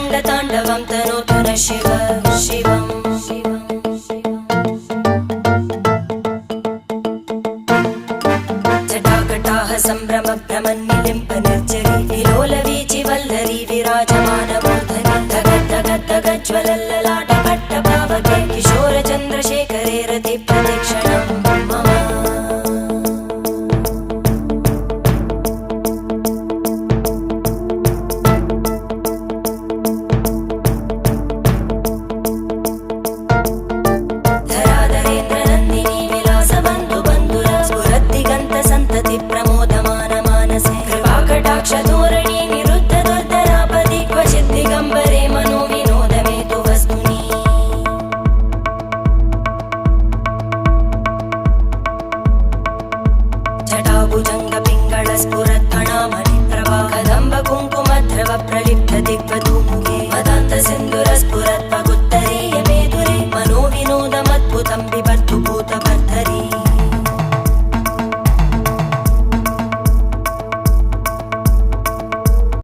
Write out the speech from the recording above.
रङ्गताण्डवं तनोतु न शिव शिवम् जटाकटाः सम्भ्रमभ्रमन्निलिम्प निर्जरी विलोलवीचि वल्लरी विराजमानमूर्धनि धगज्ज्वलल्ललाटपट्टपावके किशोरचन्द्रशेखरे रतिप्रतिक्षणं मम धराधरेन्द्रनन्दिनी विलासबन्धुबन्धुर स्फुरद्दिगन्तसन्तति प्रमोदमान मानसे कृपाकटाक्षधोरणी निरुद्ध दुर्धरापदि क्वचित् दिगम्बरे मनो विनोदमेतु वस्तुनि जटाभुजङ्गपिङ्गळस्फुरत्फणामणिप्रभा कदम्बकुङ्कुमद्रव प्रलिप्त दिग्वधूमुखे मदान्तसिन्धुरस्फुरत्पगुत्तरीयमेधुरे मनो विनोदमद्भुतं बिभर्तु भूतभर्धरी